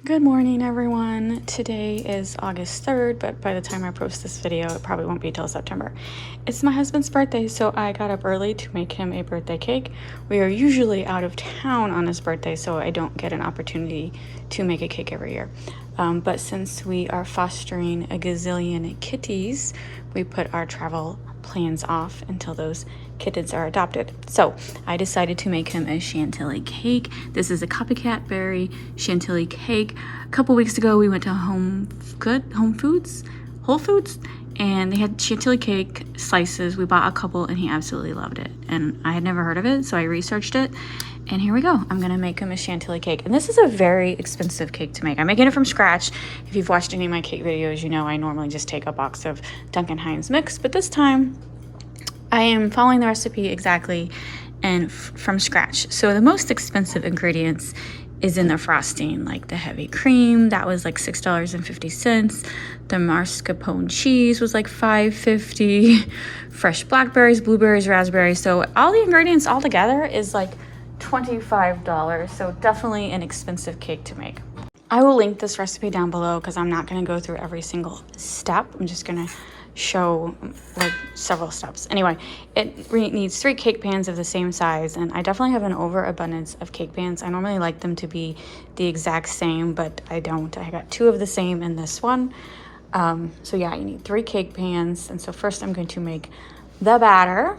Good morning, everyone. Today is August 3rd, but by the time I post this video, it probably won't be till September. It's my husband's birthday, so I got up early to make him a birthday cake. We are usually out of town on his birthday, so I don't get an opportunity to make a cake every year. But since we are fostering a gazillion kitties, we put our travel plans off until those kittens are adopted. So I decided to make him a Chantilly cake. This is a Copycat berry Chantilly cake. A couple weeks ago, we went to Whole Foods, and they had Chantilly cake slices. We bought a couple and he absolutely loved it. And I had never heard of it, so I researched it. And here we go. I'm gonna make him a Chantilly cake. And this is a very expensive cake to make. I'm making it from scratch. If you've watched any of my cake videos, you know I normally just take a box of Duncan Hines mix, but this time I am following the recipe exactly and from scratch. So the most expensive ingredients is in the frosting, like the heavy cream, that was like $6.50. The mascarpone cheese was like $5.50. Fresh blackberries, blueberries, raspberries. So all the ingredients all together is like $25. So definitely an expensive cake to make. I will link this recipe down below because I'm not going to go through every single step. I'm just going to show like several steps. Anyway, it needs 3 cake pans of the same size, and I definitely have an overabundance of cake pans. I normally like them to be the exact same, but I don't. I got 2 of the same in this one. So yeah, you need 3 cake pans. And so first I'm going to make the batter.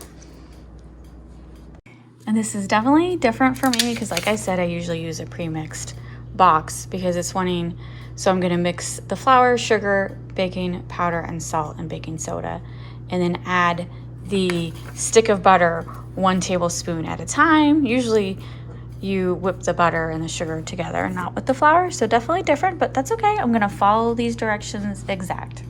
And this is definitely different for me because, like I said, I usually use a pre-mixed box because it's wanting. So I'm going to mix the flour, sugar, baking powder, and salt and baking soda, and then add the stick of butter 1 tablespoon at a time. Usually you whip the butter and the sugar together, not with the flour. So definitely different, but that's okay. I'm going to follow these directions exact.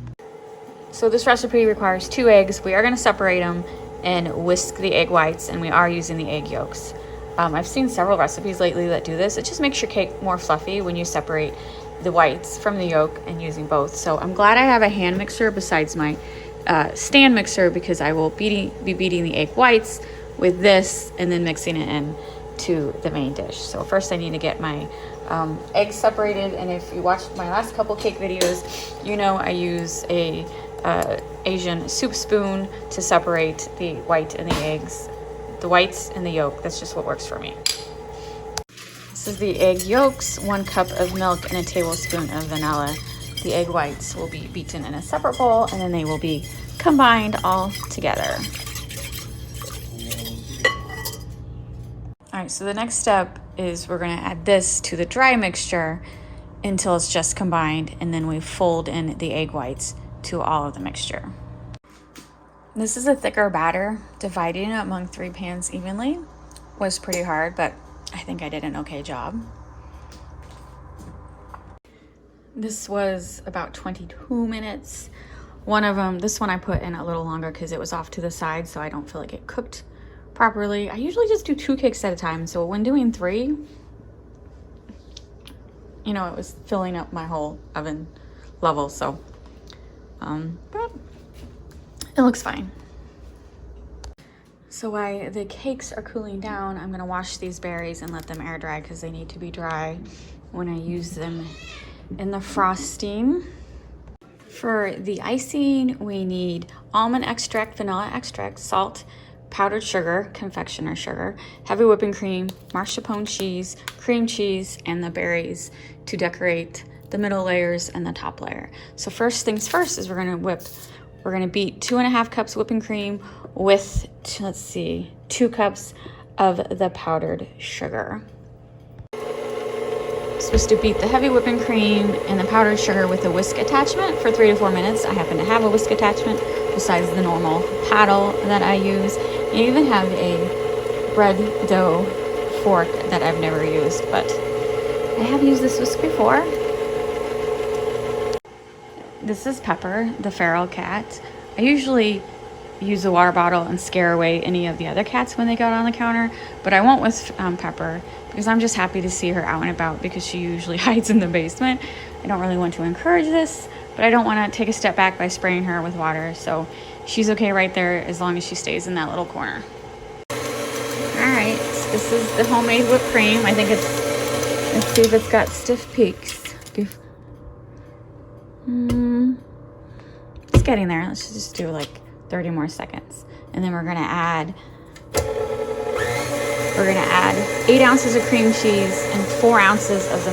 So this recipe requires 2 eggs. We are going to separate them and whisk the egg whites, and we are using the egg yolks. I've seen several recipes lately that do this. It just makes your cake more fluffy when you separate the whites from the yolk and using both. So I'm glad I have a hand mixer besides my stand mixer, because I will be beating the egg whites with this and then mixing it in to the main dish. So first I need to get my eggs separated, and if you watched my last couple cake videos, you know I use a Asian soup spoon to separate the white and the eggs, the whites and the yolk. That's just what works for me. This is the egg yolks, 1 cup of milk, and a tablespoon of vanilla. The egg whites will be beaten in a separate bowl, and then they will be combined all together. All right, so the next step is we're gonna add this to the dry mixture until it's just combined, and then we fold in the egg whites to all of the mixture. This is a thicker batter. Dividing it among 3 pans evenly was pretty hard, but I think I did an okay job. This was about 22 minutes. This one I put in a little longer because it was off to the side, so I don't feel like it cooked properly. I usually just do 2 cakes at a time, so when doing 3, you know, it was filling up my whole oven level, so but it looks fine. So while the cakes are cooling down, I'm gonna wash these berries and let them air dry because they need to be dry when I use them in the frosting. For the icing, we need almond extract, vanilla extract, salt, powdered sugar, confectioner sugar, heavy whipping cream, mascarpone cheese, cream cheese, and the berries to decorate the middle layers and the top layer. So first things first is we're gonna beat 2.5 cups whipping cream with, 2 cups of the powdered sugar. Supposed to beat the heavy whipping cream and the powdered sugar with a whisk attachment for 3 to 4 minutes. I happen to have a whisk attachment besides the normal paddle that I use. I even have a bread dough fork that I've never used, but I have used this whisk before. This is Pepper, the feral cat. I usually use a water bottle and scare away any of the other cats when they go out on the counter, but I won't with Pepper because I'm just happy to see her out and about because she usually hides in the basement. I don't really want to encourage this, but I don't want to take a step back by spraying her with water, so she's okay right there as long as she stays in that little corner. All right, so this is the homemade whipped cream. I think let's see if it's got stiff peaks. It's getting there. Let's just do like 30 more seconds. And then we're gonna add 8 ounces of cream cheese and 4 ounces of the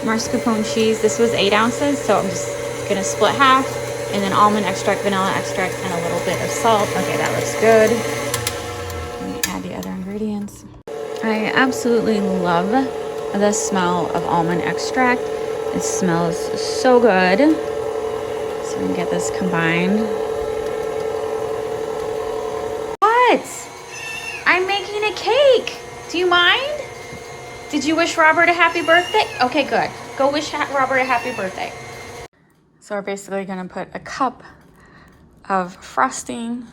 mascarpone cheese. This was 8 ounces, so I'm just gonna split half, and then almond extract, vanilla extract, and a little bit of salt. Okay, that looks good. Let me add the other ingredients. I absolutely love the smell of almond extract. It smells so good. So we can get this combined. What? I'm making a cake. Do you mind? Did you wish Robert a happy birthday? Okay, good. Go wish Robert a happy birthday. So we're basically gonna put a cup of frosting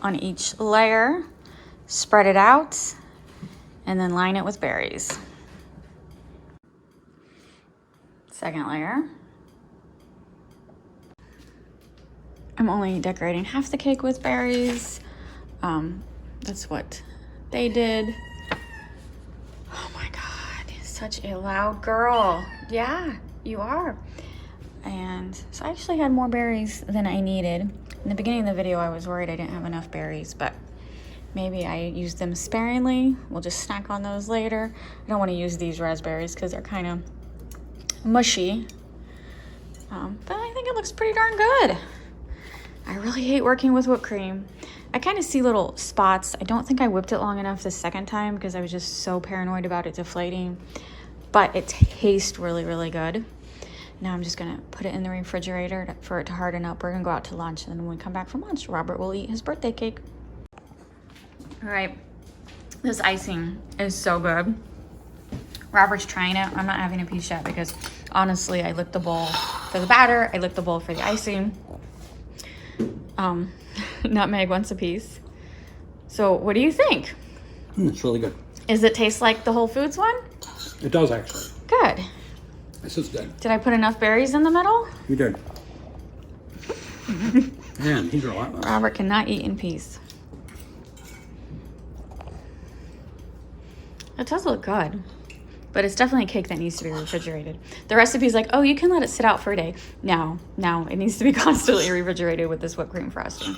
on each layer, spread it out, and then line it with berries. Second layer. I'm only decorating half the cake with berries. That's what they did. Oh my God, such a loud girl. Yeah, you are. And so I actually had more berries than I needed. In the beginning of the video, I was worried I didn't have enough berries, but maybe I used them sparingly. We'll just snack on those later. I don't want to use these raspberries because they're kind of mushy. But I think it looks pretty darn good. I really hate working with whipped cream. I kind of see little spots. I don't think I whipped it long enough the second time because I was just so paranoid about it deflating. But it tastes really, really good. Now I'm just gonna put it in the refrigerator for it to harden up. We're gonna go out to lunch, and then when we come back from lunch, Robert will eat his birthday cake. All right, this icing is so good. Robert's trying it. I'm not having a piece yet because honestly, I licked the bowl for the batter. I licked the bowl for the icing. Nutmeg wants a piece. So what do you think? It's really good. Does it taste like the Whole Foods one? It does, actually. Good. This is good. Did I put enough berries in the middle? You did. Man, these are a lot less. Robert cannot eat in peace. It does look good, but it's definitely a cake that needs to be refrigerated. The recipe's like, oh, you can let it sit out for a day. No, it needs to be constantly refrigerated with this whipped cream frosting.